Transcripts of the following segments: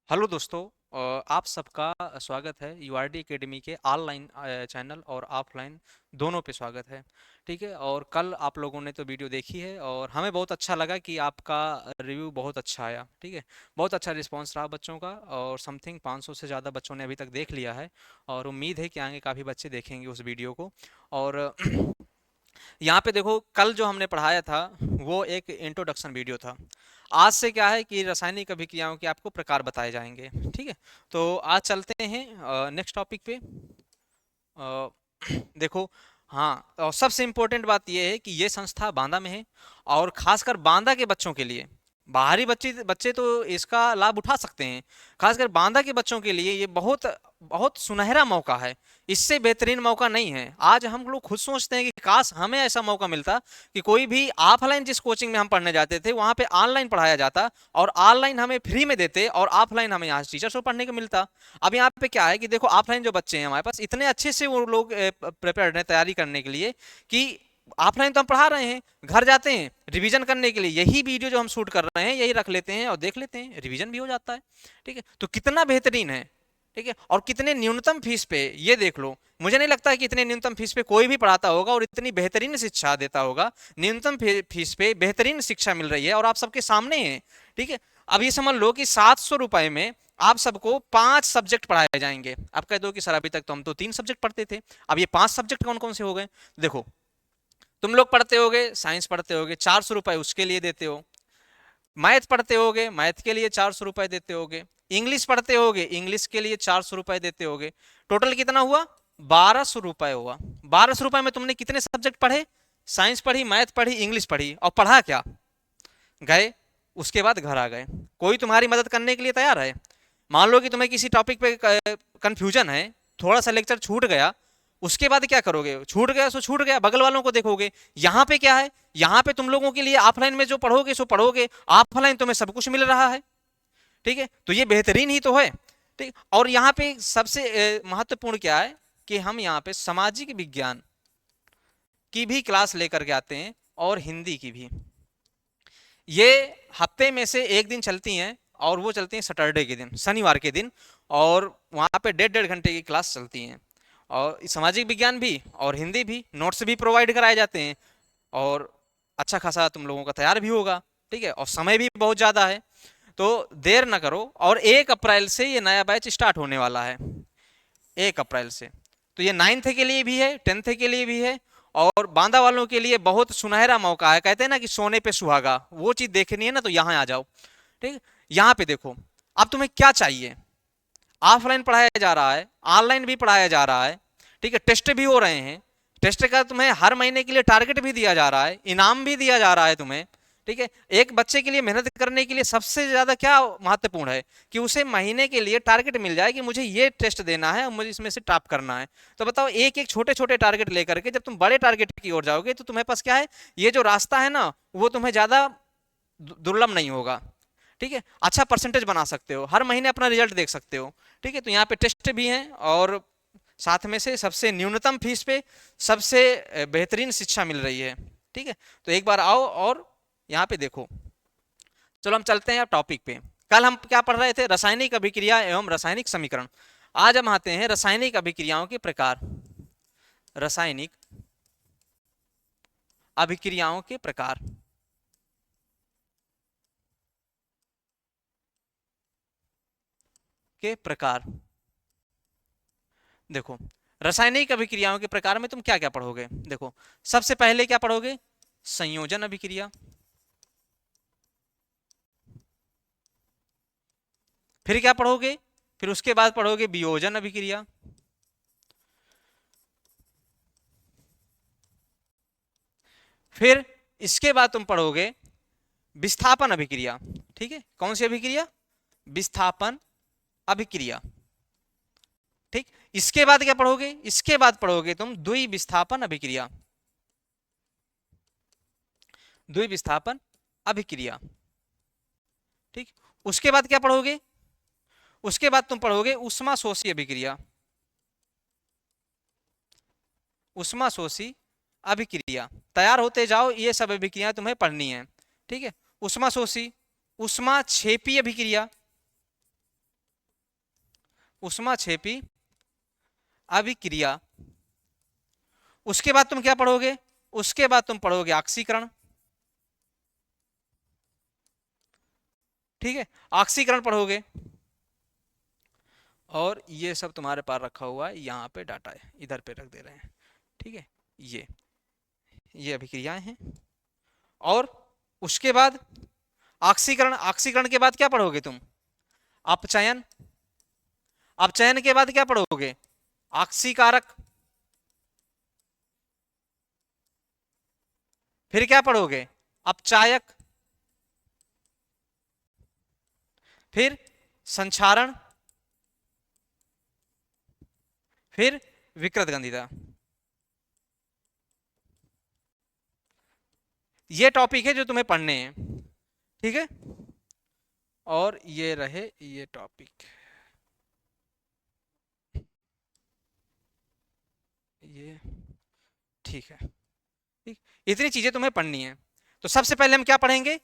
Hello दोस्तों। आप सबका स्वागत है यूआरडी एकेडमी के ऑनलाइन चैनल और ऑफलाइन दोनों पे स्वागत है। ठीक है, और कल आप लोगों ने तो वीडियो देखी है और हमें बहुत अच्छा लगा कि आपका रिव्यू बहुत अच्छा आया। ठीक है, बहुत अच्छा रिस्पांस रहा बच्चों का और समथिंग 500 से ज़्यादा बच्चों ने अभी तक देख लिया है और उम्मीद है कि आगे काफ़ी बच्चे देखेंगे उस वीडियो को। और यहाँ पे देखो, कल जो हमने पढ़ाया था वो एक इंट्रोडक्शन वीडियो था। आज से क्या है कि रासायनिक अभिक्रियाओं के आपको प्रकार बताए जाएंगे। ठीक है, तो आज चलते हैं नेक्स्ट टॉपिक पे। अ, देखो, हाँ, और सबसे इम्पोर्टेंट बात यह है कि ये संस्था बांदा में है और खासकर बांदा के बच्चों के लिए। बाहरी बच्चे बच्चे तो इसका लाभ उठा सकते हैं, खासकर बांदा के बच्चों के लिए ये बहुत बहुत सुनहरा मौका है। इससे बेहतरीन मौका नहीं है। आज हम लोग खुद सोचते हैं कि काश हमें ऐसा मौका मिलता कि कोई भी ऑफलाइन जिस कोचिंग में हम पढ़ने जाते थे वहां पे ऑनलाइन पढ़ाया जाता और ऑनलाइन हमें फ्री में देते और ऑफलाइन हमें यहाँ टीचर से पढ़ने को मिलता। अब यहाँ पे क्या है कि देखो, ऑफलाइन जो बच्चे हैं हमारे पास इतने अच्छे से वो लोग प्रिपेयर्ड हैं तैयारी करने के लिए कि ऑफलाइन तो हम पढ़ा रहे हैं, घर जाते हैं रिवीजन करने के लिए यही वीडियो जो हम शूट कर रहे हैं यही रख लेते हैं और देख लेते हैं, रिवीजन भी हो जाता है। ठीक है, तो कितना बेहतरीन है। ठीक है, और कितने न्यूनतम फीस पे ये देख लो। मुझे नहीं लगता है कि इतने न्यूनतम फीस पे कोई भी पढ़ाता होगा और इतनी बेहतरीन शिक्षा देता होगा। न्यूनतम फीस पे बेहतरीन शिक्षा मिल रही है और आप सबके सामने है। ठीक है, अब ये समझ लो कि 700 रुपए में आप सबको 5 सब्जेक्ट पढ़ाए जाएंगे। आप कह दो कि सर अभी तक तो हम तो 3 सब्जेक्ट पढ़ते थे, अब ये 5 सब्जेक्ट कौन कौन से हो गए। देखो, तुम लोग पढ़ते होगे, साइंस पढ़ते होगे, 400 रुपए उसके लिए देते हो। मैथ पढ़ते होगे, मैथ के लिए 400 रुपए देते होगे। इंग्लिश पढ़ते होगे, इंग्लिश के लिए 400 रुपए देते होगे। टोटल कितना हुआ? 1200 रुपए हुआ। 1200 रुपए में तुमने कितने सब्जेक्ट पढ़े? साइंस पढ़ी, मैथ पढ़ी, इंग्लिश पढ़ी, और पढ़ा क्या? गए, उसके बाद घर आ गए। कोई तुम्हारी मदद करने के लिए तैयार है? मान लो कि तुम्हें किसी टॉपिक पे कंफ्यूजन है, थोड़ा सा लेक्चर छूट गया, उसके बाद क्या करोगे? छूट गया सो छूट गया, बगल वालों को देखोगे। यहाँ पे क्या है, यहाँ पे तुम लोगों के लिए ऑफलाइन में जो पढ़ोगे सो पढ़ोगे, ऑफलाइन तुम्हें सब कुछ मिल रहा है। ठीक है, तो ये बेहतरीन ही तो है। ठीक, और यहाँ पे सबसे महत्वपूर्ण क्या है कि हम यहाँ पे सामाजिक विज्ञान की भी क्लास लेकर के आते हैं और हिंदी की भी। ये हफ्ते में से एक दिन चलती हैं और वो चलती हैं सैटरडे के दिन, शनिवार के दिन। और वहाँ पे 1.5 घंटे की क्लास चलती हैं और सामाजिक विज्ञान भी और हिंदी भी, नोट्स भी प्रोवाइड कराए जाते हैं और अच्छा खासा तुम लोगों का तैयार भी होगा। ठीक है, और समय भी बहुत ज़्यादा है, तो देर ना करो। और 1 अप्रैल से ये नया बैच स्टार्ट होने वाला है, 1 अप्रैल से। तो ये 9th के लिए भी है, 10th के लिए भी है और बांदा वालों के लिए बहुत सुनहरा मौका है। कहते हैं ना कि सोने पे सुहागा, वो चीज़ देखनी है ना तो यहाँ आ जाओ। ठीक, यहाँ पे देखो, अब तुम्हें क्या चाहिए। ऑफलाइन पढ़ाया जा रहा है, ऑनलाइन भी पढ़ाया जा रहा है। ठीक है, टेस्ट भी हो रहे हैं। टेस्ट का तुम्हें हर महीने के लिए टारगेट भी दिया जा रहा है, इनाम भी दिया जा रहा है तुम्हें। ठीक है, एक बच्चे के लिए मेहनत करने के लिए सबसे ज्यादा क्या महत्वपूर्ण है कि उसे महीने के लिए टारगेट मिल जाए कि मुझे ये टेस्ट देना है और मुझे इसमें से टॉप करना है। तो बताओ, एक एक छोटे छोटे टारगेट लेकर के जब तुम बड़े टारगेट की ओर जाओगे तो तुम्हारे पास क्या है, ये जो रास्ता है ना वो तुम्हें ज्यादा दुर्लभ नहीं होगा। ठीक है, अच्छा परसेंटेज बना सकते हो, हर महीने अपना रिजल्ट देख सकते हो। ठीक है, तो यहाँ पे टेस्ट भी हैं और साथ में से सबसे न्यूनतम फीस पे सबसे बेहतरीन शिक्षा मिल रही है। ठीक है, तो एक बार आओ और यहाँ पे देखो। चलो हम चलते हैं अब टॉपिक पे। कल हम क्या पढ़ रहे थे? रासायनिक अभिक्रिया एवं रासायनिक समीकरण। आज हम आते हैं रासायनिक अभिक्रियाओं के प्रकार। रासायनिक अभिक्रियाओं के प्रकार के प्रकार। देखो, रासायनिक अभिक्रियाओं के प्रकार में तुम क्या क्या पढ़ोगे? देखो, सबसे पहले क्या पढ़ोगे? संयोजन अभिक्रिया। फिर क्या पढ़ोगे? फिर उसके बाद पढ़ोगे वियोजन अभिक्रिया। फिर इसके बाद तुम पढ़ोगे विस्थापन अभिक्रिया। ठीक है, कौन सी अभिक्रिया? विस्थापन अभिक्रिया। ठीक, इसके बाद क्या पढ़ोगे? इसके बाद पढ़ोगे तुम द्विविस्थापन अभिक्रिया। द्विविस्थापन अभिक्रिया। ठीक, उसके बाद क्या पढ़ोगे? उसके बाद तुम पढ़ोगे उष्माशोषी अभिक्रिया। उष्माशोषी अभिक्रिया। तैयार होते जाओ, ये सब अभिक्रियाएं तुम्हें पढ़नी है। ठीक है, उष्माशोषी, उष्मा क्षेपी अभिक्रिया। उष्माक्षेपी अभिक्रिया। उसके बाद तुम क्या पढ़ोगे? उसके बाद तुम पढ़ोगे ऑक्सीकरण। ठीक है, ऑक्सीकरण पढ़ोगे। और ये सब तुम्हारे पास रखा हुआ है, यहाँ पे डाटा है, इधर पे रख दे रहे हैं। ठीक है, ये अभिक्रियाएं हैं। और उसके बाद ऑक्सीकरण। ऑक्सीकरण के बाद क्या पढ़ोगे तुम? अपचयन। अपचयन के बाद क्या पढ़ोगे? ऑक्सीकारक। फिर क्या पढ़ोगे? अपचायक। फिर संक्षारण। फिर विकृत गंधिता। ये टॉपिक है जो तुम्हें पढ़ने हैं। ठीक है, और ये रहे ये टॉपिक, ये ठीक है। ठीक, इतनी चीजें तुम्हें पढ़नी है। तो सबसे पहले हम क्या पढ़ेंगे?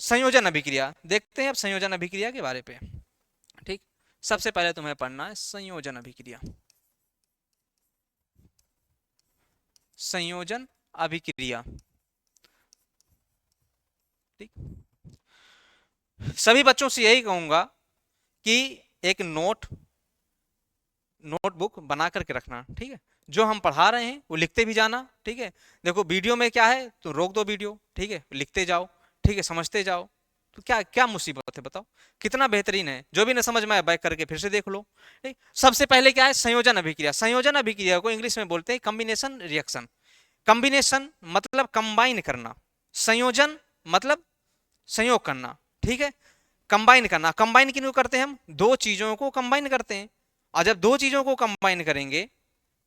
संयोजन अभिक्रिया। देखते हैं अब संयोजन अभिक्रिया के बारे पे। ठीक, सबसे पहले तुम्हें पढ़ना है संयोजन अभिक्रिया। संयोजन अभिक्रिया। ठीक, सभी बच्चों से यही कहूंगा कि एक नोटबुक बना करके रखना। ठीक है, जो हम पढ़ा रहे हैं वो लिखते भी जाना। ठीक है, देखो वीडियो में क्या है तो रोक दो वीडियो, ठीक है, लिखते जाओ। ठीक है, समझते जाओ। तो क्या क्या मुसीबत है बताओ? कितना बेहतरीन है। जो भी ना समझ में आए बैक करके फिर से देख लो। ठीक? सबसे पहले क्या है? संयोजन अभिक्रिया। संयोजन अभिक्रिया को इंग्लिश में बोलते हैं कॉम्बिनेशन रिएक्शन। कॉम्बिनेशन मतलब कंबाइन करना, संयोजन मतलब संयोग करना। ठीक है, कंबाइन करना। कंबाइन किन को करते हैं हम? दो चीजों को कंबाइन करते हैं। और जब दो चीजों को कंबाइन करेंगे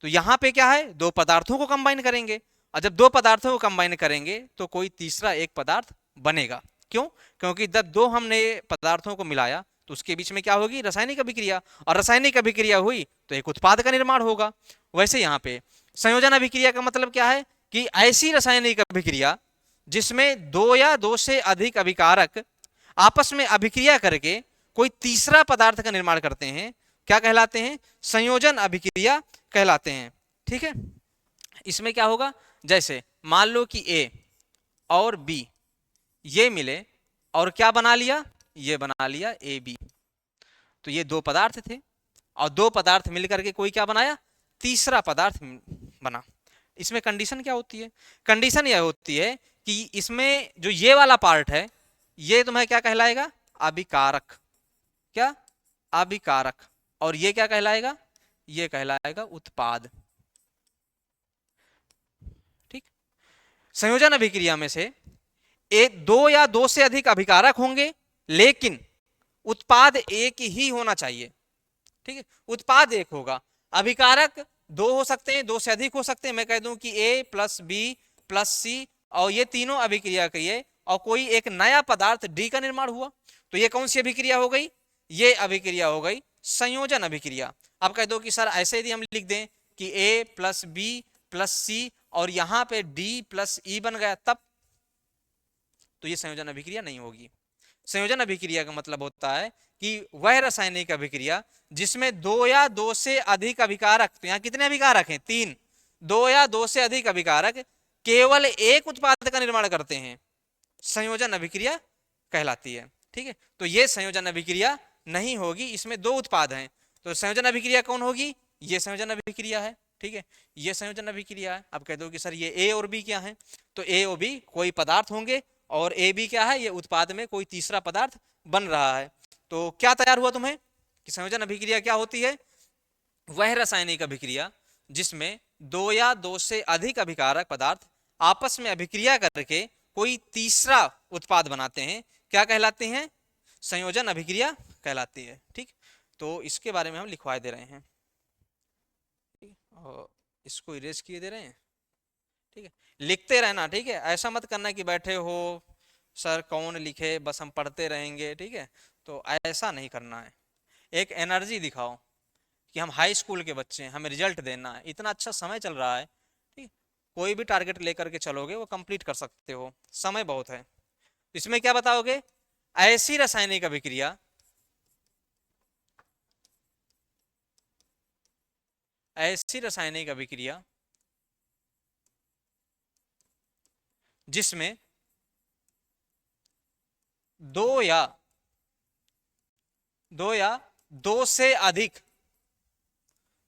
तो यहां पे क्या है? दो पदार्थों को कंबाइन करेंगे। और जब दो पदार्थों को कंबाइन करेंगे तो कोई तीसरा एक पदार्थ बनेगा। क्यों? क्योंकि जब दो हमने पदार्थों को मिलाया तो उसके बीच में क्या होगी? रासायनिक अभिक्रिया। और रासायनिक अभिक्रिया हुई तो एक उत्पाद का निर्माण होगा। वैसे यहाँ पे संयोजन अभिक्रिया का मतलब क्या है? कि ऐसी रासायनिक अभिक्रिया जिसमें दो या दो से अधिक अभिकारक आपस में अभिक्रिया करके कोई तीसरा पदार्थ का निर्माण करते हैं, क्या कहलाते हैं? संयोजन अभिक्रिया कहलाते हैं। ठीक है, इसमें क्या होगा? जैसे मान लो कि ए और बी ये मिले और क्या बना लिया? ये बना लिया ए बी। तो ये दो पदार्थ थे और दो पदार्थ मिलकर के कोई क्या बनाया? तीसरा पदार्थ बना। इसमें कंडीशन क्या होती है? कंडीशन यह होती है कि इसमें जो ये वाला पार्ट है ये तुम्हें क्या कहलाएगा? अभिकारक। क्या? अभिकारक। और ये क्या कहलाएगा? ये कहलाएगा उत्पाद। ठीक, संयोजन अभिक्रिया में से एक दो या दो से अधिक अभिकारक होंगे लेकिन उत्पाद एक ही होना चाहिए। ठीक है, उत्पाद एक होगा। अभिकारक दो हो सकते हैं, दो से अधिक हो सकते हैं। मैं कह दूं कि ए प्लस बी प्लस सी और ये तीनों अभिक्रिया करिए और कोई एक नया पदार्थ डी का निर्माण हुआ तो ये कौन सी अभिक्रिया हो गई? ये अभिक्रिया हो गई संयोजन अभिक्रिया। अब कह दो कि सर ऐसे यदि हम लिख दें कि ए प्लस बी प्लस सी और यहां पे डी प्लस ई बन गया तब, तो ये संयोजन अभिक्रिया नहीं होगी। संयोजन अभिक्रिया का मतलब होता है कि वह रासायनिक अभिक्रिया जिसमें दो या दो से अधिक अभिकारक, तो यहाँ कितने अभिकारक हैं? तीन। दो या दो से अधिक अभिकारक केवल एक उत्पाद का निर्माण करते हैं, संयोजन अभिक्रिया कहलाती है। ठीक है, तो ये संयोजन अभिक्रिया नहीं होगी, इसमें दो उत्पाद हैं। तो संयोजन अभिक्रिया कौन होगी? ये संयोजन अभिक्रिया है। ठीक है, ये संयोजन अभिक्रिया है। अब कह दो कि सर ये ए और बी क्या है? तो ए और बी कोई पदार्थ होंगे और ए बी क्या है? ये उत्पाद में कोई तीसरा पदार्थ बन रहा है। तो क्या तैयार हुआ तुम्हें कि संयोजन अभिक्रिया क्या होती है? वह रासायनिक अभिक्रिया जिसमें दो या दो से अधिक अभिकारक पदार्थ आपस में अभिक्रिया करके कोई तीसरा उत्पाद बनाते हैं, क्या कहलाते हैं? संयोजन अभिक्रिया कहलाती है। ठीक, तो इसके बारे में हम लिखवा दे रहे हैं। और इसको इरेज किए दे रहे हैं। ठीक है, लिखते रहना। ठीक है, ऐसा मत करना कि बैठे हो सर कौन लिखे बस हम पढ़ते रहेंगे। ठीक है, तो ऐसा नहीं करना है। एक एनर्जी दिखाओ कि हम हाई स्कूल के बच्चे हैं, हमें रिजल्ट देना है, इतना अच्छा समय चल रहा है। ठीक, कोई भी टारगेट लेकर के चलोगे वो कंप्लीट कर सकते हो, समय बहुत है। इसमें क्या बताओगे? ऐसी रासायनिक अभिक्रिया ऐसी रासायनिक अभिक्रिया जिसमें दो या दो या दो से अधिक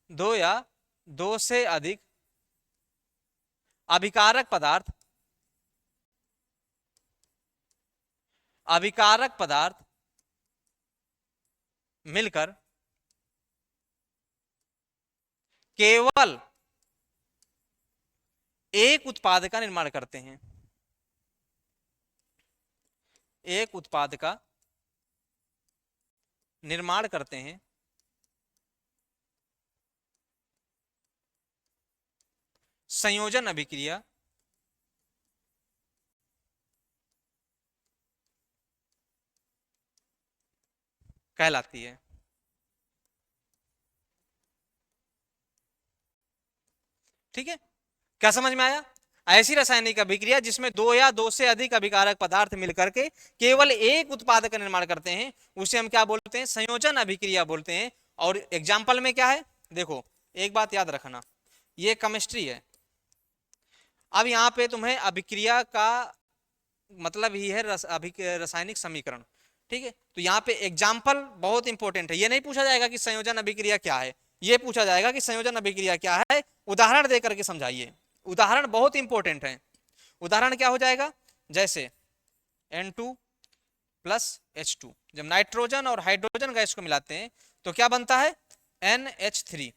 दो या दो से अधिक अभिकारक पदार्थ मिलकर केवल एक उत्पाद का निर्माण करते हैं। एक उत्पाद का निर्माण करते हैं। संयोजन अभिक्रिया कहलाती है। ठीक है, क्या समझ में आया? ऐसी रासायनिक अभिक्रिया जिसमें दो या दो से अधिक अभिकारक पदार्थ मिलकर के केवल एक उत्पाद का निर्माण करते हैं, उसे हम क्या बोलते हैं? संयोजन अभिक्रिया बोलते हैं। और एग्जाम्पल में क्या है, देखो एक बात याद रखना, ये केमिस्ट्री है। अब यहाँ पे तुम्हें अभिक्रिया का मतलब ही है रासायनिक समीकरण। ठीक है, तो यहाँ पे एग्जाम्पल बहुत इंपॉर्टेंट है। ये नहीं पूछा जाएगा कि संयोजन अभिक्रिया क्या है, ये पूछा जाएगा कि संयोजन अभिक्रिया क्या है, उदाहरण दे करके समझाइए। उदाहरण बहुत इंपॉर्टेंट है। उदाहरण क्या हो जाएगा? जैसे N2 प्लस H2, जब नाइट्रोजन और हाइड्रोजन गैस को मिलाते हैं तो क्या बनता है? NH3।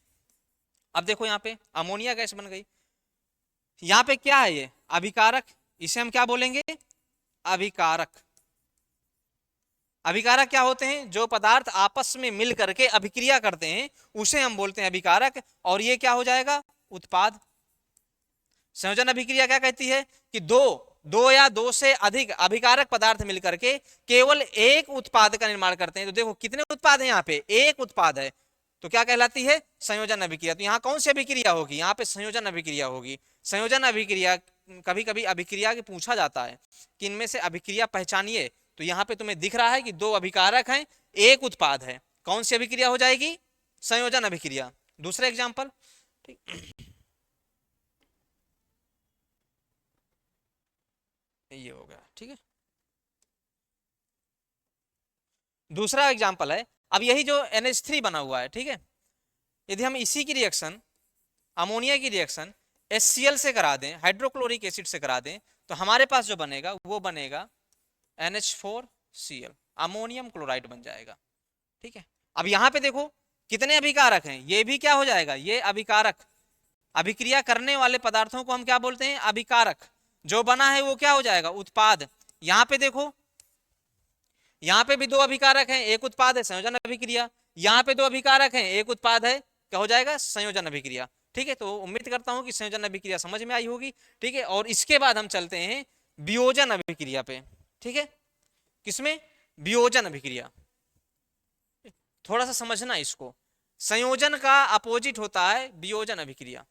अब देखो यहाँ पे अमोनिया गैस बन गई। यहाँ पे क्या है? ये अभिकारक, इसे हम क्या बोलेंगे? अभिकारक। अभिकारक क्या होते हैं? जो पदार्थ आपस में मिल करके अभिक्रिया करते हैं उसे हम बोलते हैं अभिकारक। और ये क्या हो जाएगा? उत्पाद। संयोजन अभिक्रिया क्या कहती है कि दो या दो से अधिक अभिकारक पदार्थ मिलकर के केवल एक उत्पाद का निर्माण करते हैं। तो देखो कितने उत्पाद हैं यहाँ पे? एक उत्पाद है, तो क्या कहलाती है? संयोजन अभिक्रिया। तो यहाँ कौन सी अभिक्रिया होगी? यहाँ पे संयोजन अभिक्रिया होगी। संयोजन अभिक्रिया, कभी कभी अभिक्रिया के पूछा जाता है कि इनमें से अभिक्रिया पहचानिए, तो यहाँ पे तुम्हें दिख रहा है कि दो अभिकारक हैं, एक उत्पाद है। कौन सी अभिक्रिया हो जाएगी? संयोजन अभिक्रिया। दूसरा एग्जाम्पल, ये हो गया। ठीक है, दूसरा एग्जाम्पल है, अब यही जो NH3 बना हुआ है, ठीक है, यदि हम इसी की रिएक्शन, अमोनिया की रिएक्शन HCl से करा दें, हाइड्रोक्लोरिक एसिड से करा दें, तो हमारे पास जो बनेगा वो बनेगा NH4Cl, अमोनियम क्लोराइड बन जाएगा। ठीक है, अब यहाँ पे देखो कितने अभिकारक हैं, ये भी क्या हो जाएगा? ये अभिकारक। अभिक्रिया करने वाले पदार्थों को हम क्या बोलते हैं? अभिकारक। जो बना है वो क्या हो जाएगा? उत्पाद। यहाँ पे देखो, यहाँ पे भी दो अभिकारक हैं, एक उत्पाद है, संयोजन अभिक्रिया। यहाँ पे दो अभिकारक हैं, एक उत्पाद है, क्या हो जाएगा? संयोजन अभिक्रिया। ठीक है, तो उम्मीद करता हूं कि संयोजन अभिक्रिया समझ में आई होगी। ठीक है, और इसके बाद हम चलते हैं वियोजन अभिक्रिया पे। ठीक है, किसमें? वियोजन अभिक्रिया। थोड़ा सा समझना इसको, संयोजन का अपोजिट होता है वियोजन अभिक्रिया।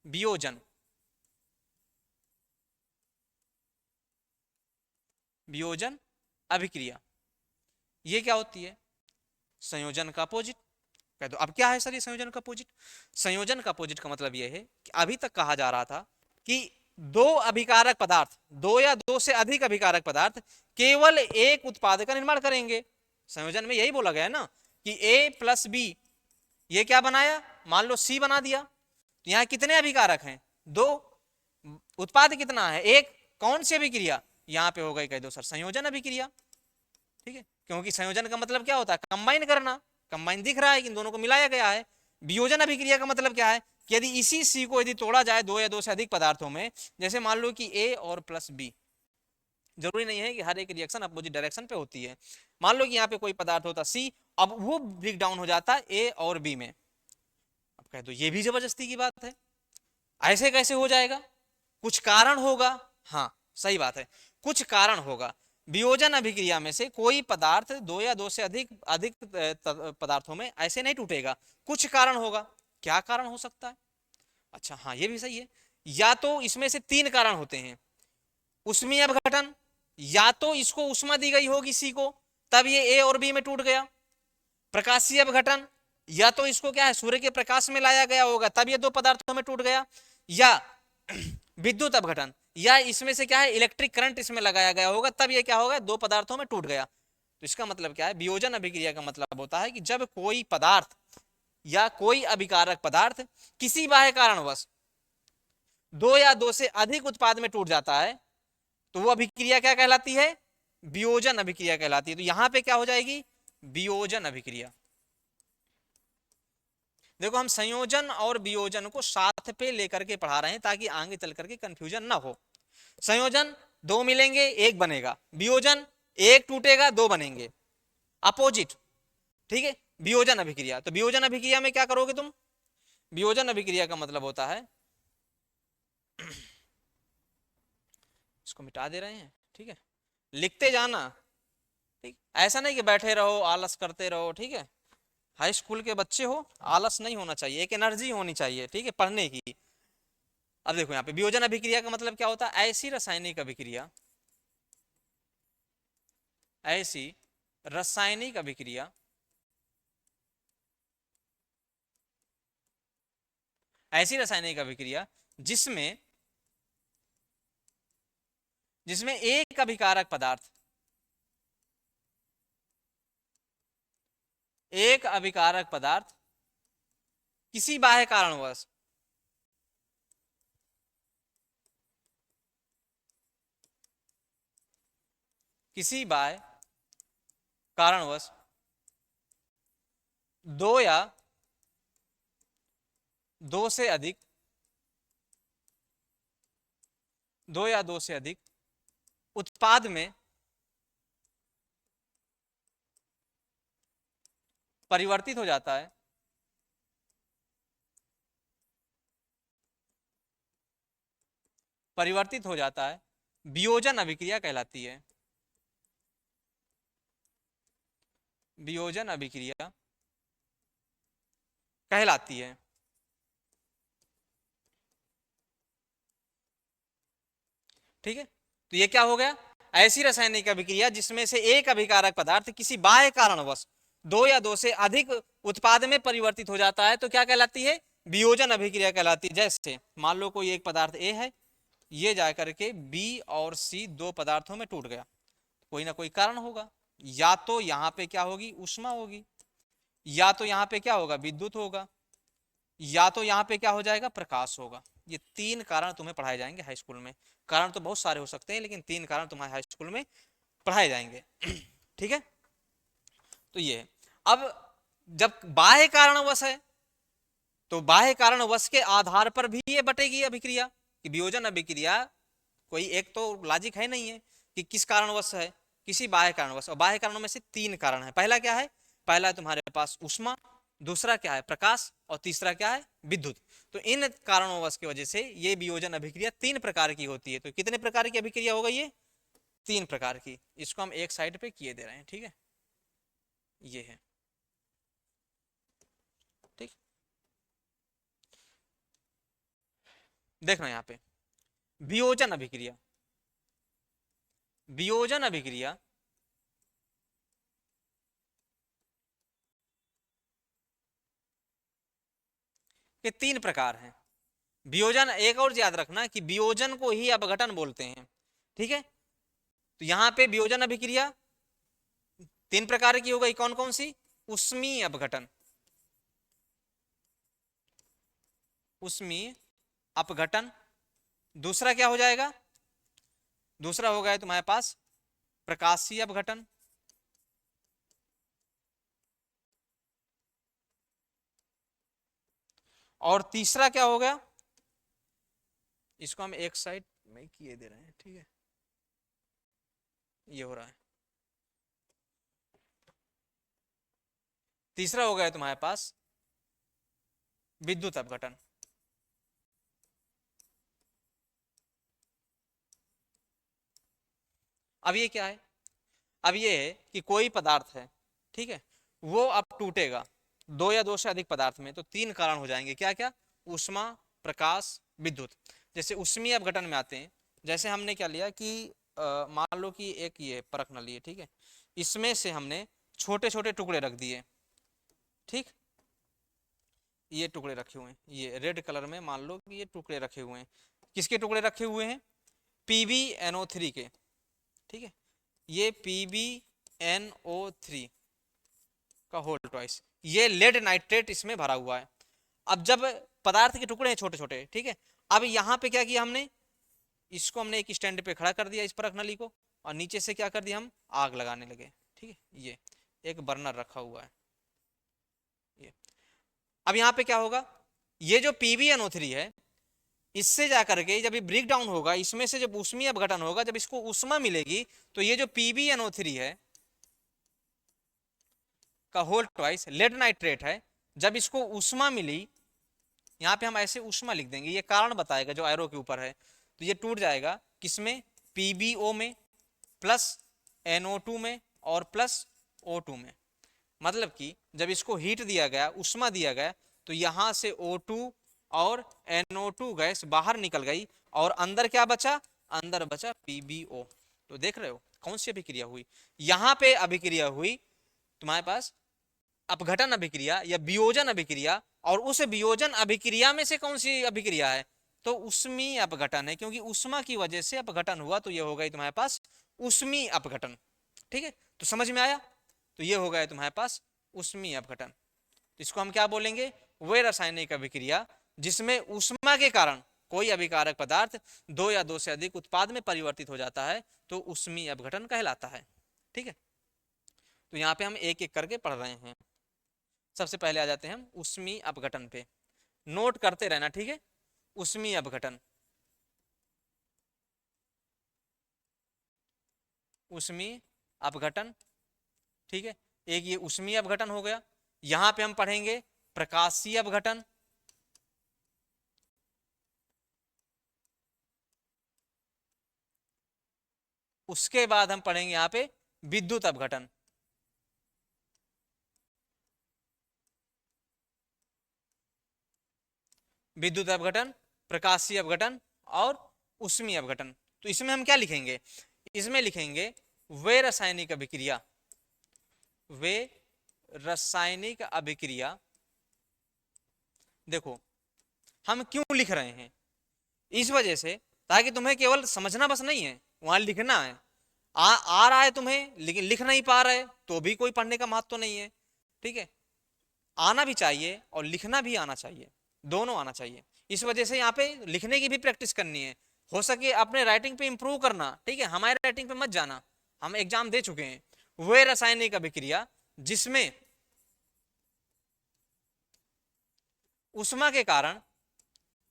वियोजन, वियोजन अभिक्रिया ये क्या होती है? संयोजन का अपोजिट। कह दो अब क्या है सर ये संयोजन का अपोजिट? संयोजन का अपोजिट का मतलब यह है कि अभी तक कहा जा रहा था कि दो अभिकारक पदार्थ, दो या दो से अधिक अभिकारक पदार्थ केवल एक उत्पाद का निर्माण करेंगे। संयोजन में यही बोला गया है ना कि A प्लस बी, ये क्या बनाया? मान लो C बना दिया। तो यहाँ कितने अभिकारक हैं? दो। उत्पाद कितना है? एक। कौन सी अभिक्रिया? यहाँ पे हो गई, कह दो सर संयोजन अभिक्रिया। ठीक है, क्योंकि संयोजन का मतलब क्या होता है? कंबाइन करना। कंबाइन दिख रहा है कि इन दोनों को मिलाया गया है। वियोजन अभिक्रिया का मतलब क्या है कि यदि इसी सी को यदि तोड़ा जाए दो या दो से अधिक पदार्थों में, जैसे मान लो कि A और प्लस बी, जरूरी नहीं है कि हर एक रिएक्शन अपोजिट डायरेक्शन पे होती है। मान लो कि यहाँ पे कोई पदार्थ होता C, अब वो ब्रेक डाउन हो जाता है A और B में। अब कह दो ये भी जबरदस्ती की बात है, ऐसे कैसे हो जाएगा? कुछ कारण होगा। हाँ सही बात है, कुछ कारण होगा। वियोजन अभिक्रिया में से कोई पदार्थ दो या दो से अधिक पदार्थों में ऐसे नहीं टूटेगा, कुछ कारण होगा। क्या कारण हो सकता है? अच्छा हाँ ये भी सही है, या तो इसमें से तीन कारण होते हैं। उष्मीय अपघटन, या तो इसको उष्मा दी गई होगी सी को, तब ये ए और बी में टूट गया। प्रकाशीय अपघटन, या तो इसको क्या है सूर्य के प्रकाश में लाया गया होगा तब ये दो पदार्थों में टूट गया, या विद्युत अपघटन, या इसमें से क्या है इलेक्ट्रिक करंट इसमें लगाया गया होगा तब ये क्या होगा दो पदार्थों में टूट गया। तो इसका मतलब क्या है, वियोजन अभिक्रिया का मतलब होता है कि जब कोई पदार्थ या कोई अभिकारक पदार्थ किसी बाह्य कारणवश दो या दो से अधिक उत्पाद में टूट जाता है तो वो अभिक्रिया क्या कहलाती है, वियोजन अभिक्रिया कहलाती है। तो यहां पे क्या हो जाएगी, वियोजन अभिक्रिया। देखो हम संयोजन और वियोजन को साथ पे लेकर के पढ़ा रहे हैं ताकि आगे चल करके कंफ्यूजन ना हो। संयोजन दो मिलेंगे एक बनेगा, वियोजन एक टूटेगा दो बनेंगे, अपोजिट। ठीक है, वियोजन अभिक्रिया। तो वियोजन अभिक्रिया में क्या करोगे तुम, वियोजन अभिक्रिया का मतलब होता है इसको मिटा दे रहे हैं, ठीक है, लिखते जाना। ठीक, ऐसा नहीं कि बैठे रहो आलस करते रहो। ठीक है, हाई स्कूल के बच्चे हो, आलस नहीं होना चाहिए, एक एनर्जी होनी चाहिए, ठीक है, पढ़ने की। अब देखो यहाँ पे वियोजन अभिक्रिया का मतलब क्या होता है, ऐसी रासायनिक अभिक्रिया, ऐसी रासायनिक अभिक्रिया ऐसी रासायनिक अभिक्रिया जिसमें जिसमें एक अभिकारक पदार्थ, एक अभिकारक पदार्थ किसी बाह्य कारणवश किसी बाह्य कारणवश दो या दो से अधिक दो या दो से अधिक उत्पाद में परिवर्तित हो जाता है, परिवर्तित हो जाता है, वियोजन अभिक्रिया कहलाती है। वियोजन अभिक्रिया कहलाती है। ठीक है, तो ये क्या हो गया, ऐसी रासायनिक अभिक्रिया जिसमें से एक अभिकारक पदार्थ किसी बाह्य कारणवश दो या दो से अधिक उत्पाद में परिवर्तित हो जाता है तो क्या कहलाती है, वियोजन अभिक्रिया कहलाती है। जैसे मान लो कोई एक पदार्थ ए है, ये जाकर के बी और सी दो पदार्थों में टूट गया, कोई ना कोई कारण होगा, या तो यहाँ पे क्या होगी ऊष्मा होगी, या तो यहाँ पे क्या होगा विद्युत होगा, या तो यहाँ पे क्या हो जाएगा प्रकाश होगा। ये तीन कारण तुम्हें पढ़ाए जाएंगे हाई स्कूल में। कारण तो बहुत सारे हो सकते हैं लेकिन तीन कारण तुम्हारे हाई स्कूल में पढ़ाए जाएंगे। ठीक है, तो ये अब जब बाह्य कारणवश है तो बाह्य कारणवश के आधार पर भी ये बटेगी अभिक्रिया कि वियोजन अभिक्रिया कोई एक तो लॉजिक है नहीं है कि किस कारणवश है, किसी बाह्य कारणवश। और बाह्य कारणों में से तीन कारण है। पहला क्या है, पहला है तुम्हारे पास ऊष्मा, दूसरा क्या है प्रकाश, और तीसरा क्या है विद्युत। तो इन कारणोंवश की वजह से ये वियोजन अभिक्रिया तीन प्रकार की होती है। तो कितने प्रकार की अभिक्रिया होगा ये, तीन प्रकार की। इसको हम एक साइड पे किए दे रहे हैं, ठीक है, ये है। ठीक, देखना यहाँ पे वियोजन अभिक्रिया, वियोजन अभिक्रिया के तीन प्रकार हैं। वियोजन, एक और याद रखना कि वियोजन को ही अपघटन बोलते हैं। ठीक है, तो यहां पे वियोजन अभिक्रिया तीन प्रकार की हो गई, कौन कौन सी, उष्मीय अपघटन, उष्मीय अपघटन। दूसरा क्या हो जाएगा, दूसरा हो गया तुम्हारे पास प्रकाशीय अपघटन, और तीसरा क्या हो गया, इसको हम एक साइड में किए दे रहे हैं, ठीक है, ये हो रहा है। तीसरा हो गया तुम्हारे पास विद्युत अपघटन। अब ये क्या है, अब ये है कि कोई पदार्थ है, ठीक है, वो अब टूटेगा दो या दो से अधिक पदार्थ में, तो तीन कारण हो जाएंगे, क्या क्या, ऊष्मा, प्रकाश, विद्युत। जैसे उष्मीय अपघटन में आते हैं, जैसे हमने क्या लिया कि मान लो कि एक ये परख नली है, ठीक है, इसमें से हमने छोटे छोटे टुकड़े रख दिए, ठीक, ये टुकड़े रखे हुए हैं, ये रेड कलर में मान लो कि ये टुकड़े रखे हुए हैं। किसके टुकड़े रखे हुए हैं? PbNO3 के। ठीक है, ये PbNO3 का होल ट्वाइस, ये लेड नाइट्रेट इसमें भरा हुआ है। अब जब पदार्थ के टुकड़े हैं छोटे छोटे, ठीक है, अब यहाँ पे क्या किया हमने, इसको हमने एक स्टैंड पे खड़ा कर दिया, इस परख नली को, और नीचे से क्या कर दिया, हम आग लगाने लगे। ठीक है, ये एक बर्नर रखा हुआ है ये। अब यहाँ पे क्या होगा, ये जो PbNO3 है, इससे जाकर के जब ये ब्रेक डाउन होगा, इसमें से जब ऊष्मीय अपघटन होगा, जब इसको ऊष्मा मिलेगी, तो ये जो PbNO3 है का होल ट्वाइस लेड नाइट्रेट है, जब इसको ऊष्मा मिली, यहाँ पे हम ऐसे ऊष्मा लिख देंगे, ये कारण बताएगा जो एरो के ऊपर है, तो ये टूट जाएगा किसमें, PbO में प्लस NO2 में और प्लस O2 में। मतलब कि जब इसको हीट दिया गया, ऊष्मा दिया गया, तो यहां से O2 और NO2 गैस बाहर निकल गई, और अंदर क्या बचा, अंदर बचा PbO। तो देख रहे हो कौन सी अभिक्रिया हुई, यहां पे अभिक्रिया हुई तुम्हारे पास अपघटन अभिक्रिया या वियोजन अभिक्रिया, और उस वियोजन अभिक्रिया में से कौन सी अभिक्रिया है, तो ऊष्मीय अपघटन है, क्योंकि ऊष्मा की वजह से अपघटन हुआ, तो ये हो गई तुम्हारे पास ऊष्मीय अपघटन। ठीक है, तो समझ में आया, तो ये हो गया तुम्हारे पास ऊष्मीय अपघटन। इसको हम क्या बोलेंगे, वे रासायनिक अभिक्रिया जिसमें ऊष्मा के कारण कोई अभिकारक पदार्थ दो या दो से अधिक उत्पाद में परिवर्तित हो जाता है, तो ऊष्मीय अपघटन कहलाता है। ठीक है, तो यहाँ पे हम एक एक करके पढ़ रहे हैं। सबसे पहले आ जाते हैं हम ऊष्मीय अपघटन पे, नोट करते रहना। ठीक है, ऊष्मीय अपघटन, ऊष्मीय अपघटन। ठीक है, एक ये ऊष्मीय अपघटन हो गया। यहां पे हम पढ़ेंगे प्रकाशीय अपघटन, उसके बाद हम पढ़ेंगे यहाँ पे विद्युत अपघटन। विद्युत अपघटन, प्रकाशीय अपघटन और ऊष्मीय अपघटन। तो इसमें हम क्या लिखेंगे, इसमें लिखेंगे वे रासायनिक अभिक्रिया, वे रासायनिक अभिक्रिया। देखो हम क्यों लिख रहे हैं, इस वजह से ताकि तुम्हें केवल समझना बस नहीं है, वहां लिखना है। आ रहा है तुम्हें, लेकिन लिख नहीं पा रहे तो भी कोई पढ़ने का महत्व तो नहीं है। ठीक है, आना भी चाहिए और लिखना भी आना चाहिए, दोनों आना चाहिए। इस वजह से यहाँ पे लिखने की भी प्रैक्टिस करनी है, हो सके अपने राइटिंग पे इंप्रूव करना। ठीक है, हमारे राइटिंग पे मत जाना, हम एग्जाम दे चुके हैं। वे रासायनिक अभिक्रिया जिसमें ऊष्मा के कारण,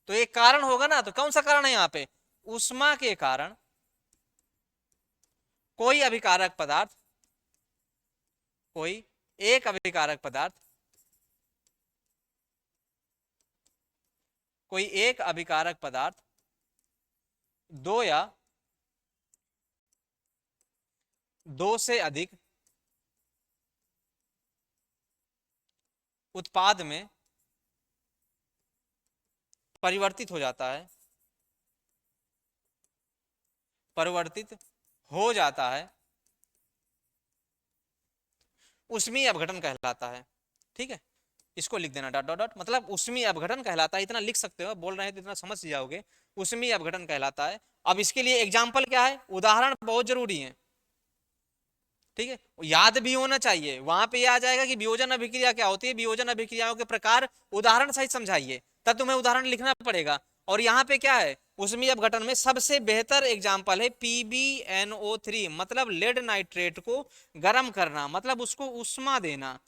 तो एक कारण होगा ना, तो कौन सा कारण है यहाँ पे, ऊष्मा के कारण कोई अभिकारक पदार्थ, कोई एक अभिकारक पदार्थ, कोई एक अभिकारक पदार्थ दो या दो से अधिक उत्पाद में परिवर्तित हो जाता है, परिवर्तित हो जाता है, ऊष्मीय अपघटन कहलाता है। ठीक है, इसको लिख देना डॉट डॉट डॉट, मतलब ऊष्मीय अपघटन कहलाता है, इतना लिख सकते हो, बोल रहे हैं तो इतना समझ जाओगे, ऊष्मीय अपघटन कहलाता है। अब इसके लिए एग्जाम्पल क्या है, उदाहरण बहुत जरूरी है। ठीक है, याद भी होना चाहिए, वहां पे आ जाएगा कि वियोजन अभिक्रिया क्या होती है, वियोजन अभिक्रियाओं के प्रकार उदाहरण सहित समझाइए, तब तुम्हें उदाहरण लिखना पड़ेगा। और यहाँ पे क्या है, ऊष्मीय अपघटन में सबसे बेहतर एग्जाम्पल है PbNO3, मतलब लेड नाइट्रेट को गर्म करना, मतलब उसको उष्मा देना।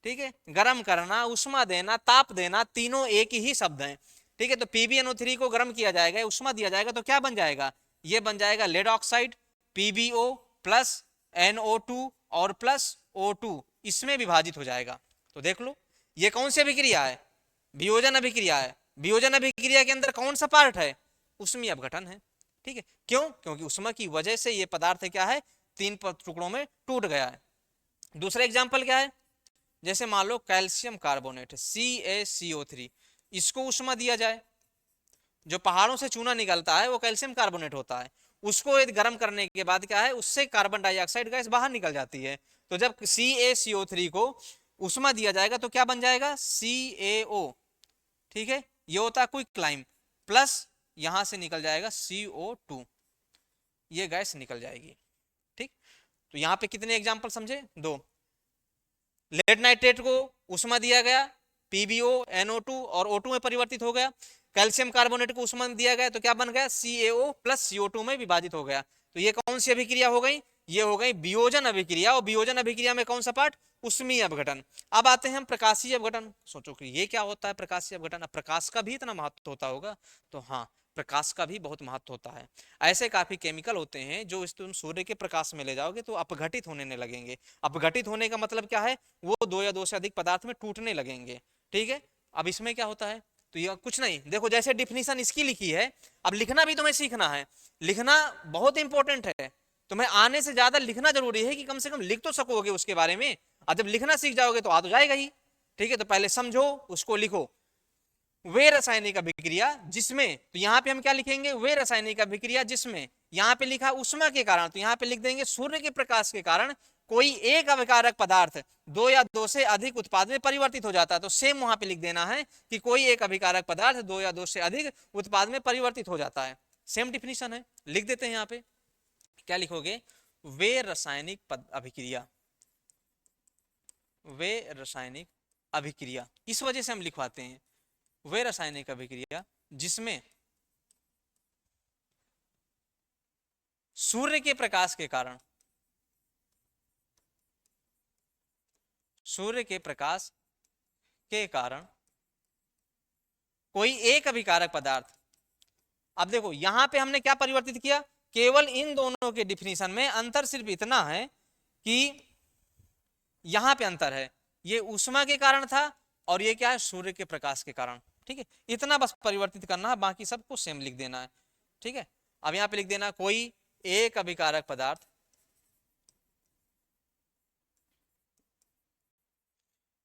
ठीक है, गर्म करना, उष्मा देना, ताप देना, तीनों एक ही शब्द हैं। ठीक है, तो PbNO3 को गर्म किया जाएगा, उष्मा दिया जाएगा, तो क्या बन जाएगा, ये बन जाएगा lead oxide, PbO plus NO2 और प्लस O2 इसमें विभाजित हो जाएगा। तो देख लो ये कौन सी अभिक्रिया है, वियोजन अभिक्रिया है। वियोजन अभिक्रिया के अंदर कौन सा पार्ट है, ऊष्मीय अपघटन है। ठीक है, क्यों, क्योंकि उष्मा की वजह से ये पदार्थ क्या है, तीन टुकड़ों में टूट गया है। दूसरा एग्जाम्पल क्या है, जैसे मान लो कैल्शियम कार्बोनेट CaCO3, इसको उष्मा दिया जाए, जो पहाड़ों से चूना निकलता है वो कैल्शियम कार्बोनेट होता है, उसको गर्म करने के बाद क्या है, उससे कार्बन डाइऑक्साइड गैस बाहर निकल जाती है। तो जब CaCO3 को उष्मा दिया जाएगा तो क्या बन जाएगा, CaO, ठीक है, ये होता है क्विक क्लाइम, प्लस यहां से निकल जाएगा CO2, ये गैस निकल जाएगी। ठीक, तो यहाँ पे कितने एग्जाम्पल समझे, दो। लेड नाइट्रेट को उष्मा दिया गया, PbO NO2 और O2 में परिवर्तित हो गया। कैल्शियम कार्बोनेट को उष्मा दिया गया तो क्या बन गया, CaO प्लस CO2 में विभाजित हो गया। तो ये कौन सी अभिक्रिया हो गई, ये हो गई वियोजन अभिक्रिया। और वियोजन अभिक्रिया में कौन सा पार्ट, उष्मीय अपघटन। अब आते हैं हम प्रकाशीय अपघटन। सोचो कि ये क्या होता है प्रकाशीय अपघटन, अब प्रकाश का भी इतना महत्व होता होगा, तो हाँ, प्रकाश का भी बहुत महत्व होता है। ऐसे काफी केमिकल होते हैं जो तुम सूर्य के प्रकाश में ले जाओगे तो अपघटित होने लगेंगे। अपघटित होने का मतलब क्या है, वो दो या दो से अधिक पदार्थ में टूटने लगेंगे। ठीक है, अब इसमें क्या होता है, तो ये कुछ नहीं, देखो जैसे डिफिनीशन इसकी लिखी है, अब लिखना भी तुम्हें सीखना है, लिखना बहुत इंपॉर्टेंट है। तुम्हें आने से ज्यादा लिखना जरूरी है कि कम से कम लिख तो सकोगे उसके बारे में, और जब लिखना सीख जाओगे तो आ तो जाएगा ही। ठीक है, तो पहले समझो उसको लिखो। वे रासायनिक अभिक्रिया जिसमें, तो यहां पे हम क्या लिखेंगे, वे रासायनिक अभिक्रिया जिसमें, यहां पे लिखा उष्मा के कारण, तो यहां पे लिख देंगे सूर्य के प्रकाश के कारण कोई एक अभिकारक पदार्थ दो या दो से अधिक उत्पाद में परिवर्तित हो जाता है। तो सेम वहां पे लिख देना है कि कोई एक अभिकारक पदार्थ दो या दो से अधिक उत्पाद में परिवर्तित हो जाता है। सेम डिफिनीशन है, लिख देते हैं यहाँ पे। क्या लिखोगे, वे रासायनिक अभिक्रिया, वे रासायनिक अभिक्रिया, इस वजह से हम लिखवाते हैं वे रासायनिक अभिक्रिया जिसमें सूर्य के प्रकाश के कारण, सूर्य के प्रकाश के कारण कोई एक अभिकारक पदार्थ। अब देखो यहां पे हमने क्या परिवर्तित किया, केवल इन दोनों के डिफिनीशन में अंतर सिर्फ इतना है कि यहां पे अंतर है, ये ऊष्मा के कारण था और ये क्या है, सूर्य के प्रकाश के कारण। ठीक है, इतना बस परिवर्तित करना है, बाकी सबको सेम लिख देना है। ठीक है, अब यहां पे लिख देना कोई एक अभिकारक पदार्थ,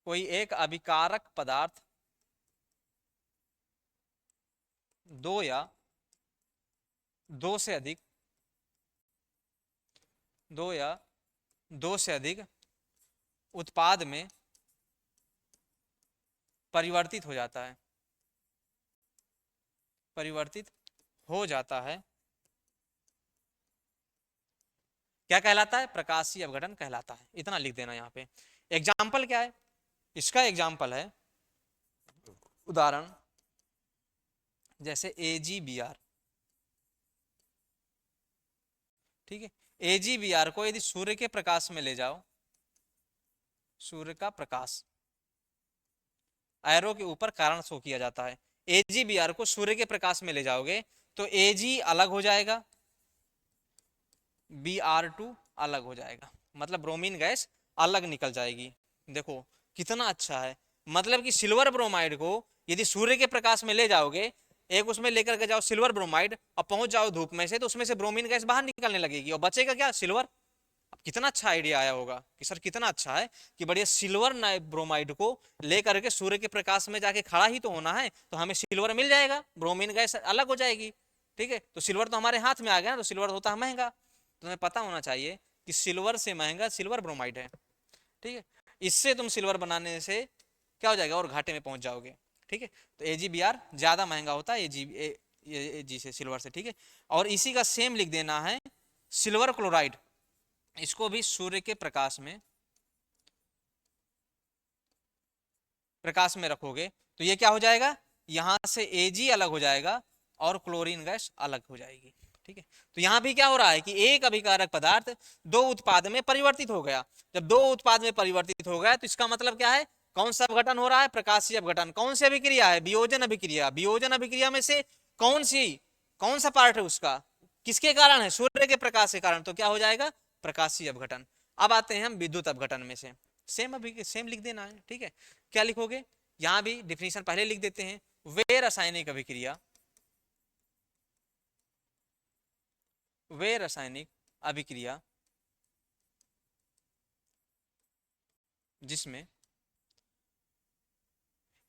कोई एक अभिकारक पदार्थ दो या दो से अधिक, दो या दो से अधिक उत्पाद में परिवर्तित हो जाता है, परिवर्तित हो जाता है, क्या कहलाता है, प्रकाशीय अपघटन कहलाता है। इतना लिख देना यहाँ पे। एग्जाम्पल क्या है, इसका एग्जाम्पल है उदाहरण जैसे AgBr। ठीक है, AgBr को यदि सूर्य के प्रकाश में ले जाओ, सूर्य का प्रकाश, एरो के ऊपर कारण शो किया जाता है, AgBr को सूर्य के प्रकाश में ले जाओगे तो Ag अलग हो जाएगा, Br2 अलग हो जाएगा, मतलब ब्रोमीन गैस अलग निकल जाएगी। देखो कितना अच्छा है, मतलब कि सिल्वर ब्रोमाइड को यदि सूर्य के प्रकाश में ले जाओगे, एक उसमें लेकर के जाओ सिल्वर ब्रोमाइड और पहुंच जाओ धूप में से, तो उसमें से ब्रोमीन गैस बाहर निकलने लगेगी और बचेगा क्या, सिल्वर। अब कितना अच्छा आइडिया आया होगा कि सर कितना अच्छा है कि बढ़िया सिल्वर ब्रोमाइड को लेकर के सूर्य के प्रकाश में जाके खड़ा ही तो होना है, तो हमें सिल्वर मिल जाएगा, ब्रोमीन गैस अलग हो जाएगी। ठीक है, तो सिल्वर तो हमारे हाथ में आ गया ना, तो सिल्वर होता है महंगा, तो तुम्हें पता होना चाहिए कि सिल्वर से महंगा सिल्वर ब्रोमाइड है। ठीक है, इससे तुम सिल्वर बनाने से क्या हो जाएगा, और घाटे में पहुंच जाओगे। ठीक है, तो AgBr ज्यादा महंगा होता है Ag से, सिल्वर से। ठीक है, और इसी का सेम लिख देना है सिल्वर क्लोराइड, इसको भी सूर्य के प्रकाश में रखोगे तो ये क्या हो जाएगा, यहां से Ag अलग हो जाएगा और क्लोरीन गैस अलग हो जाएगी। ठीक है, तो यहां भी क्या हो रहा है कि एक अभिकारक पदार्थ दो उत्पाद में परिवर्तित हो गया। जब दो उत्पाद में परिवर्तित हो गया तो इसका मतलब क्या है, कौन सा अपघटन हो रहा है, प्रकाशीय अपघटन। कौन सी अभिक्रिया है, वियोजन अभिक्रिया। वियोजन अभिक्रिया में से कौन सा पार्ट है उसका, किसके कारण है, सूर्य के प्रकाश के कारण, तो क्या हो जाएगा, प्रकाशीय अपघटन। अब आते हैं हम विद्युत अपघटन में से, सेम अभी सेम लिख देना है। ठीक है, क्या लिखोगे, यहां भी डिफिनीशन पहले लिख देते हैं, वे रासायनिक अभिक्रिया, वे रासायनिक अभिक्रिया जिसमें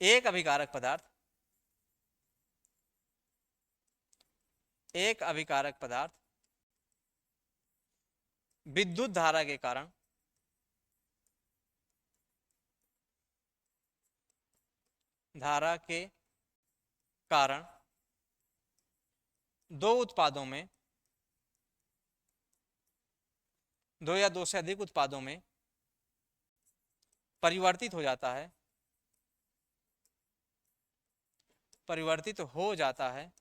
एक अभिकारक पदार्थ, एक अभिकारक पदार्थ विद्युत धारा के कारण, धारा के कारण दो उत्पादों में, दो या दो से अधिक उत्पादों में परिवर्तित हो जाता है, परिवर्तित हो जाता है,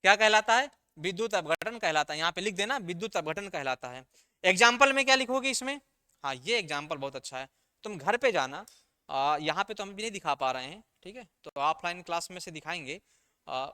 क्या कहलाता है? विद्युत अपघटन कहलाता है। यहाँ पे लिख देना, विद्युत अपघटन कहलाता है। एग्जाम्पल में क्या लिखोगे इसमें? हाँ, ये एग्जाम्पल बहुत अच्छा है। तुम घर पे जाना, यहाँ पे तो हम भी नहीं दिखा पा रहे हैं, ठीक है, तो ऑफलाइन क्लास में से दिखाएंगे।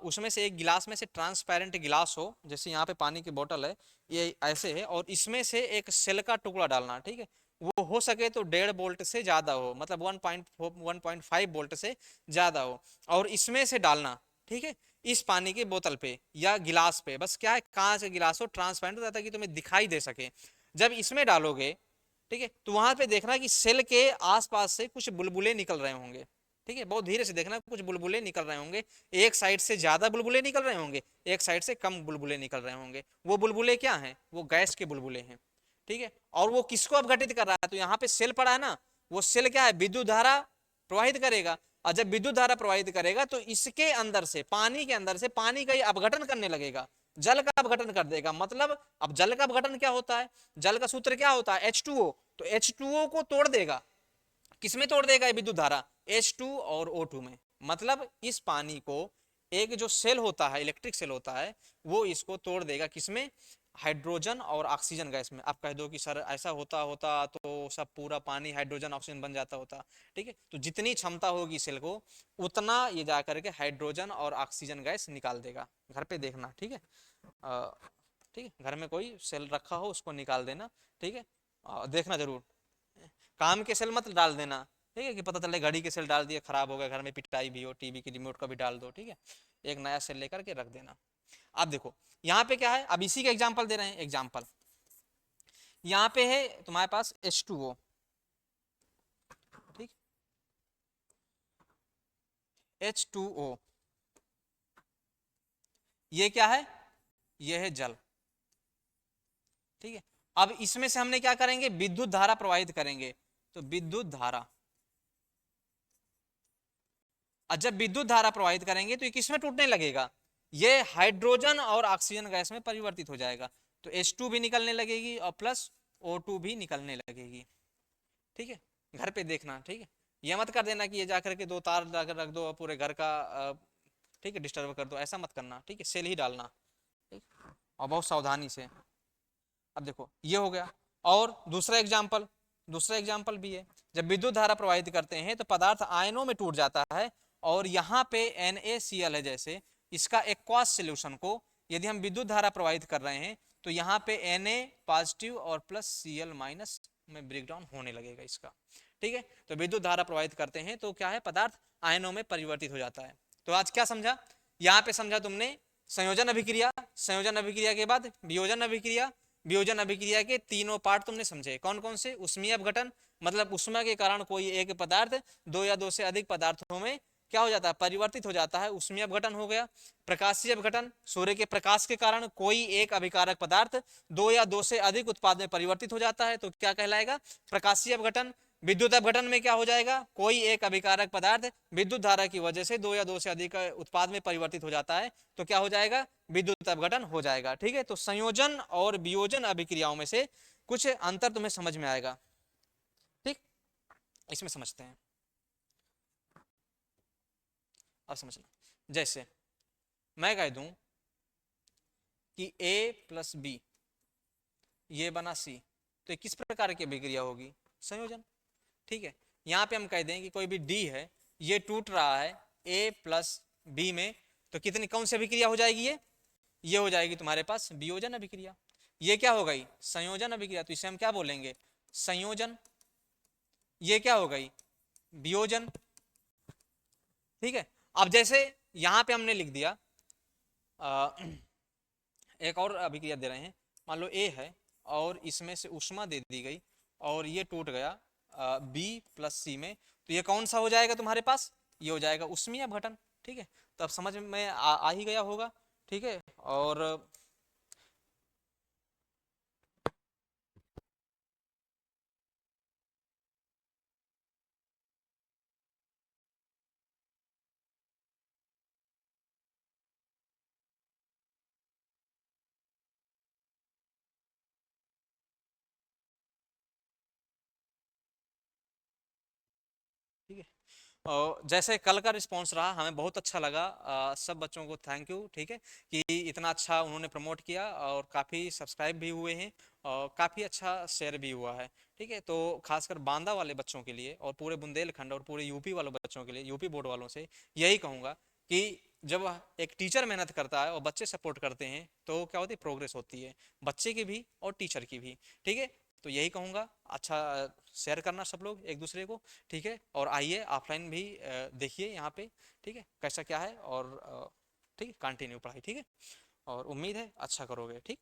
उसमें से एक गिलास में से ट्रांसपेरेंट गिलास हो, जैसे यहाँ पे पानी की बोतल है, ये ऐसे है, और इसमें से एक सेल का टुकड़ा डालना, ठीक है, वो हो सके तो 1.5 वोल्ट से ज़्यादा हो, मतलब 1.5 वोल्ट से ज़्यादा हो, और इसमें से डालना, ठीक है, इस पानी की बोतल पे या गिलास पे। बस क्या है, कांच का गिलास हो, ट्रांसपेरेंट हो, ताकि तुम्हें दिखाई दे सके। जब इसमें डालोगे, ठीक है, तो वहां पे देखना कि सेल के आसपास से कुछ बुलबुले निकल रहे होंगे, ठीक है, बहुत धीरे से देखना, कुछ बुलबुले निकल रहे होंगे। एक साइड से ज्यादा बुलबुले निकल रहे होंगे, एक साइड से कम बुलबुले निकल रहे होंगे। वो बुलबुले क्या हैं? वो गैस के बुलबुले हैं, ठीक है। और वो किसको अपघटित कर रहा है? तो यहाँ पे सेल पड़ा है ना, वो सेल क्या है? विद्युत धारा प्रवाहित करेगा। और जब विद्युत धारा प्रवाहित करेगा तो इसके अंदर से, पानी के अंदर से, पानी का ये अपघटन करने लगेगा, जल का अपघटन कर देगा। मतलब अब जल का अपघटन क्या होता है? जल का सूत्र क्या होता है? H2O। तो H2O को तोड़ देगा। किसमें तोड़ देगा ये विद्युत धारा? H2 और O2 में। मतलब इस पानी को एक जो सेल होता है, इलेक्ट्रिक सेल होता है, वो इसको तोड़ देगा। किसमें? हाइड्रोजन और ऑक्सीजन गैस में। आप कह दो कि सर ऐसा होता होता तो सब पूरा पानी हाइड्रोजन ऑक्सीजन बन जाता होता, ठीक है। तो जितनी क्षमता होगी सेल को, उतना ये जा करके हाइड्रोजन और ऑक्सीजन गैस निकाल देगा। घर पे देखना, ठीक है। ठीक है, घर में कोई सेल रखा हो उसको निकाल देना, ठीक है। देखना जरूर, काम के सेल मत डाल देना, ठीक है, कि पता चले घड़ी के सेल डाल दिए, खराब हो गया, घर में पिटाई भी हो, टीवी की रिमोट का भी डाल दो, ठीक है। एक नया सेल लेकर के रख देना। अब देखो यहाँ पे क्या है, अब इसी का एग्जाम्पल दे रहे हैं। एग्जाम्पल यहाँ पे है तुम्हारे पास H2O, ठीक, H2O, ये क्या है? ये है जल, ठीक है। अब इसमें से हमने क्या करेंगे? विद्युत धारा प्रवाहित करेंगे। तो विद्युत धारा, और जब विद्युत धारा प्रवाहित करेंगे तो ये किसमें टूटने लगेगा? ये हाइड्रोजन और ऑक्सीजन गैस में परिवर्तित हो जाएगा। तो H2 भी निकलने लगेगी और प्लस O2 भी निकलने लगेगी, ठीक है। घर पे देखना, ठीक है। ये मत कर देना कि ये जाकर के दो तार जाकर रख दो और पूरे घर का ठीक है डिस्टर्ब कर दो, ऐसा मत करना, ठीक है। सेल ही डालना, ठीक, और बहुत सावधानी से। अब देखो ये हो गया। और दूसरा एग्जाम्पल, दूसरा एग्जाम्पल भी है। जब विद्युत धारा प्रवाहित करते हैं तो पदार्थ आयनों में टूट जाता है, और यहाँ पे NaCl है, जैसे इसका एक्वास सोल्यूशन को यदि हम विद्युत धारा प्रवाहित कर रहे हैं तो यहाँ पे Na पॉजिटिव और प्लस Cl माइनस में ब्रेक डाउन होने लगेगा इसका, ठीक है। तो विद्युत धारा प्रवाहित करते हैं तो क्या है? पदार्थ आयनों में परिवर्तित हो जाता है। तो आज क्या समझा? यहाँ पे समझा तुमने संयोजन अभिक्रिया, संयोजन अभिक्रिया के बाद वियोजन अभिक्रिया, वियोजन अभिक्रिया के तीनों पार्ट तुमने समझे। कौन कौन से? उष्मीय अपघटन, मतलब उष्मा के कारण कोई एक पदार्थ दो या दो से अधिक पदार्थों में क्या हो जाता है? परिवर्तित हो जाता है, उष्मीय अपघटन हो गया। प्रकाशीय अपघटन, सूर्य के प्रकाश के कारण कोई एक अभिकारक पदार्थ दो या दो से अधिक उत्पाद में परिवर्तित हो जाता है, तो क्या कहलाएगा? प्रकाशीय अपघटन। विद्युत अपघटन में क्या हो जाएगा? कोई एक अभिकारक पदार्थ विद्युत धारा की वजह से दो या दो से अधिक उत्पाद में परिवर्तित हो जाता है, तो क्या हो जाएगा? विद्युत अपघटन हो जाएगा, ठीक है। तो संयोजन और वियोजन अभिक्रियाओं में से कुछ अंतर तुम्हें समझ में आएगा, ठीक। इसमें समझते हैं, अब समझना। जैसे मैं कह दूं कि A+B ये बना C, तो ये किस प्रकार की अभिक्रिया होगी? संयोजन, ठीक है। यहाँ पे हम कह दें कि कोई भी D है, ये टूट रहा है A+B में, तो कितनी, कौन सी अभिक्रिया हो जाएगी? ये हो जाएगी तुम्हारे पास वियोजन अभिक्रिया। ये क्या हो गई? संयोजन अभिक्रिया। तो इसे हम क्या बोलेंगे? संयोजन। ये क्या हो गई? वियोजन, ठीक है। अब जैसे यहाँ पे हमने लिख दिया एक और अभिक्रिया दे रहे हैं। मान लो A है और इसमें से ऊष्मा दे दी गई और ये टूट गया B+C में, तो ये कौन सा हो जाएगा तुम्हारे पास? ये हो जाएगा ऊष्मीय अपघटन, ठीक है। तो अब समझ में आ ही गया होगा, ठीक है। और ठीक है। और जैसे कल का रिस्पांस रहा हमें बहुत अच्छा लगा, सब बच्चों को थैंक यू, ठीक है, कि इतना अच्छा उन्होंने प्रमोट किया और काफ़ी सब्सक्राइब भी हुए हैं और काफ़ी अच्छा शेयर भी हुआ है। ठीक है, तो खासकर बांदा वाले बच्चों के लिए और पूरे बुंदेलखंड और पूरे यूपी वाले बच्चों के लिए, यूपी बोर्ड वालों से यही कहूँगा कि जब एक टीचर मेहनत करता है और बच्चे सपोर्ट करते हैं तो क्या होती है, प्रोग्रेस होती है, बच्चे की भी और टीचर की भी। ठीक है, तो यही कहूँगा, अच्छा शेयर करना सब लोग एक दूसरे को। ठीक है, और आइए ऑफलाइन भी देखिए यहाँ पे, ठीक है, कैसा क्या है, और ठीक है, कंटिन्यू पढ़ाई, ठीक है, और उम्मीद है अच्छा करोगे, ठीक।